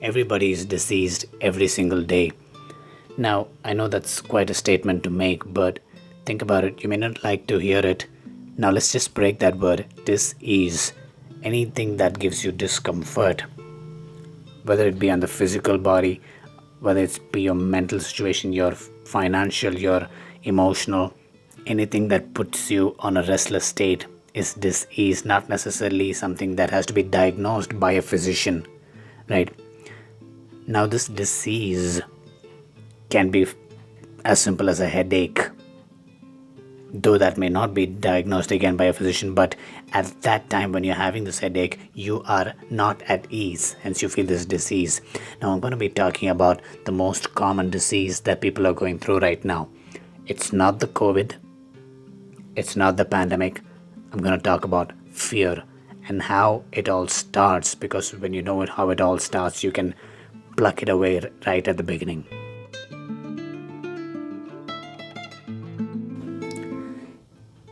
everybody is diseased every single day. Now, I know that's quite a statement to make, but think about it. You may not like to hear it. Now, let's just break that word dis-ease. Anything that gives you discomfort, whether it be on the physical body, whether it be your mental situation, your financial, your emotional, anything that puts you on a restless state is dis-ease, not necessarily something that has to be diagnosed by a physician, right? Now, this disease can be as simple as a headache, though that may not be diagnosed again by a physician, but at that time when you're having this headache, you are not at ease, hence you feel this disease. Now, I'm going to be talking about the most common disease that people are going through right now. It's not the COVID, it's not the pandemic. I'm going to talk about fear and how it all starts, because when you know how it all starts, you can pluck it away right at the beginning.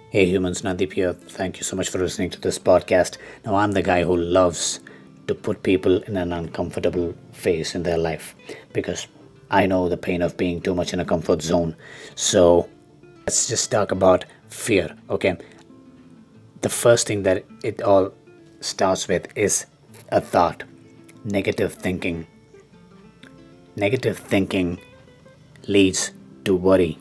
Hey humans, Nadeep here. Thank you so much for listening to this podcast. Now, I'm the guy who loves to put people in an uncomfortable phase in their life because I know the pain of being too much in a comfort zone. So, let's just talk about fear, okay? The first thing that it all starts with is a thought: negative thinking. Negative thinking leads to worry.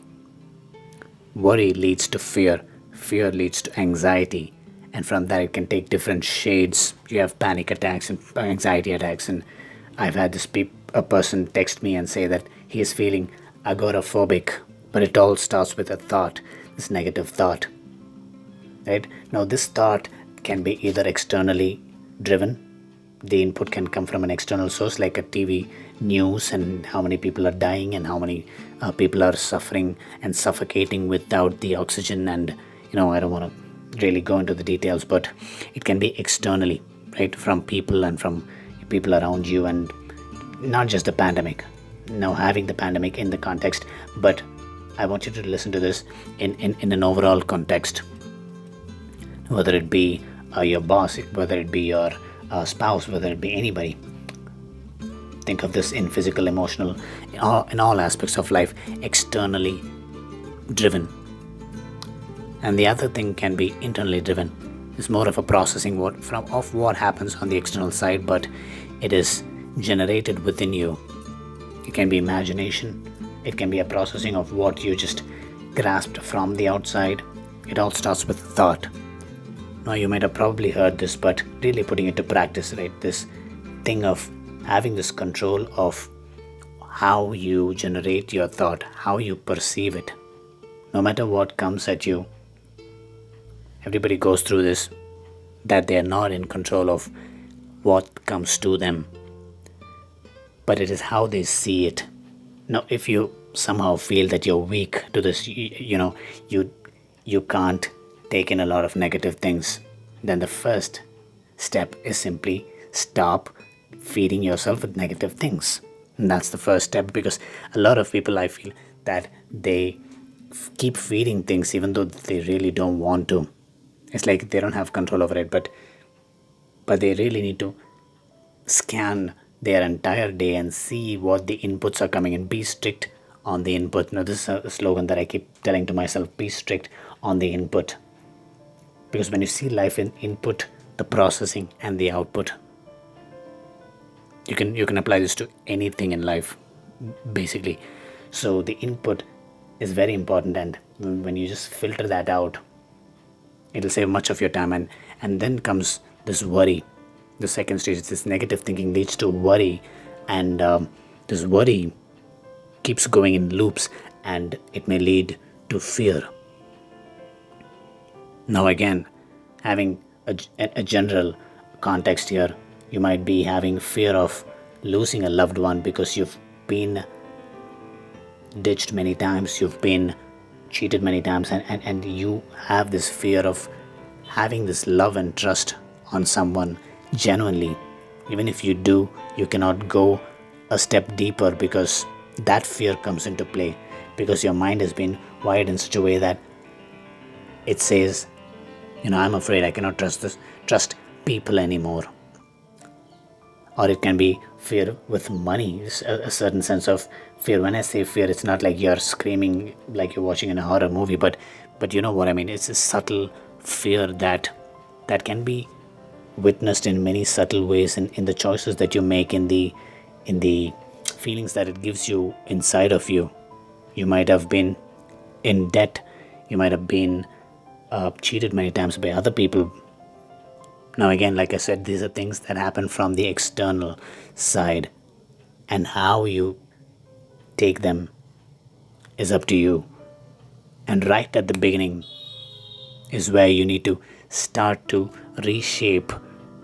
Worry leads to fear. Fear leads to anxiety. And from that, it can take different shades. You have panic attacks and anxiety attacks. And I've had a person text me and say that he is feeling agoraphobic. But it all starts with a thought, this negative thought. Right? Now, this thought can be either externally driven. The input can come from an external source like a TV news and how many people are dying and how many people are suffering and suffocating without the oxygen. And I don't want to really go into the details, but it can be externally, right, from people and from people around you, and not just the pandemic. Now, having the pandemic in the context, but I want you to listen to this in an overall context. Whether it be your boss, whether it be your spouse, whether it be anybody. Think of this in physical, emotional, in all aspects of life, externally driven. And the other thing can be internally driven. It's more of a processing of what happens on the external side, but it is generated within you. It can be imagination. It can be a processing of what you just grasped from the outside. It all starts with thought. Now, you might have probably heard this, but really putting it to practice, right? This thing of having this control of how you generate your thought, how you perceive it. No matter what comes at you, everybody goes through this, that they are not in control of what comes to them, but it is how they see it. Now, if you somehow feel that you're weak to this, you can't take in a lot of negative things, then the first step is simply stop feeding yourself with negative things. And that's the first step, because a lot of people, I feel that they keep feeding things even though they really don't want to. It's like they don't have control over it, but they really need to scan their entire day and see what the inputs are coming in. Be strict on the input. Now, this is a slogan that I keep telling to myself: be strict on the input. Because when you see life in input, the processing and the output, you can apply this to anything in life, basically. So the input is very important, and when you just filter that out, it'll save much of your time. And then comes this worry. The second stage is this negative thinking leads to worry, and this worry keeps going in loops, and it may lead to fear. Now, again, having a general context here, you might be having fear of losing a loved one because you've been ditched many times, you've been cheated many times, and you have this fear of having this love and trust on someone genuinely. Even if you do, you cannot go a step deeper because that fear comes into play, because your mind has been wired in such a way that it says, I'm afraid I cannot trust people anymore. or it can be fear with money. It's a certain sense of fear. When I say fear, it's not like you're screaming like you're watching in a horror movie, but you know what I mean. It's a subtle fear that can be witnessed in many subtle ways in the choices that you make, in the feelings that it gives you inside of you. You might have been in debt, you might have been cheated many times by other people. Now again, like I said, these are things that happen from the external side, and how you take them is up to you. And right at the beginning is where you need to start to reshape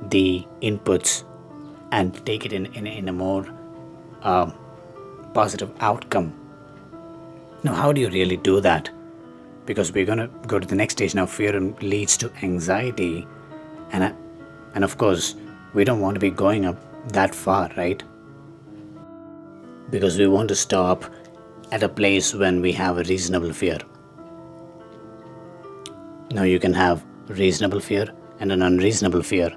the inputs and take it in a more positive outcome. Now, how do you really do that? Because we're going to go to the next stage now. Fear leads to anxiety, and and of course, we don't want to be going up that far, right? Because we want to stop at a place when we have a reasonable fear. Now, you can have reasonable fear and an unreasonable fear.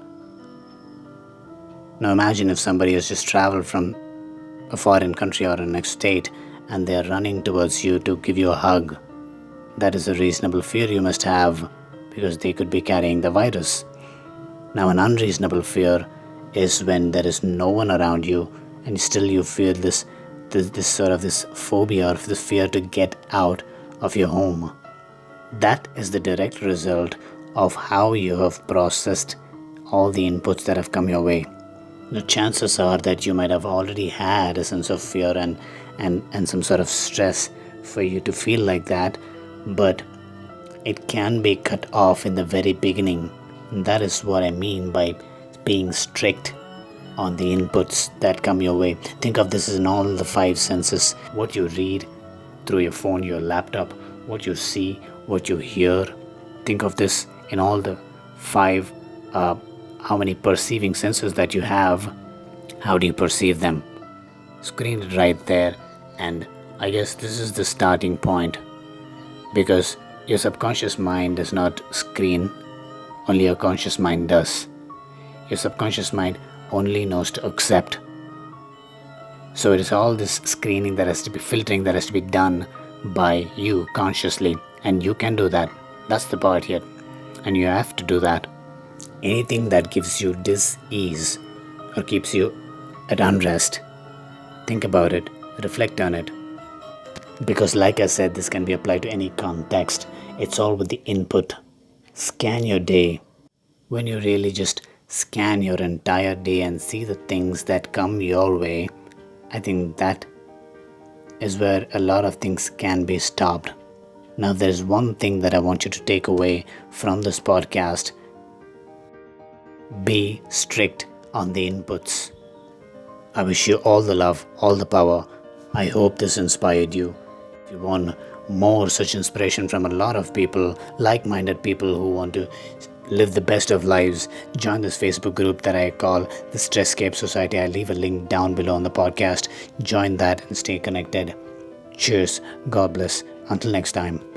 Now, imagine if somebody has just traveled from a foreign country or a next state and they are running towards you to give you a hug. That is a reasonable fear you must have, because they could be carrying the virus. Now, an unreasonable fear is when there is no one around you and still you feel this sort of this phobia or this fear to get out of your home. That is the direct result of how you have processed all the inputs that have come your way. The chances are that you might have already had a sense of fear and some sort of stress for you to feel like that, but it can be cut off in the very beginning. And that is what I mean by being strict on the inputs that come your way. Think of this in all the five senses: what you read through your phone, your laptop, what you see, what you hear. Think of this in all the five, how many perceiving senses that you have. How do you perceive them? Screen it right there, and I guess this is the starting point, because your subconscious mind does not screen, only your conscious mind does. Your subconscious mind only knows to accept. So it is all this screening that has to be filtering that has to be done by you consciously, and you can do that. That's the part here, and you have to do that. Anything that gives you dis-ease or keeps you at unrest, think about it, reflect on it. Because like I said, this can be applied to any context. It's all with the input. Scan your day. When you really just scan your entire day and see the things that come your way, I think that is where a lot of things can be stopped. Now, there's one thing that I want you to take away from this podcast. Be strict on the inputs. I wish you all the love, all the power. I hope this inspired you. If you want more such inspiration from a lot of people, like-minded people who want to live the best of lives, join this Facebook group that I call the Stresscape Society. I leave a link down below on the podcast. Join that and stay connected. Cheers. God bless. Until next time.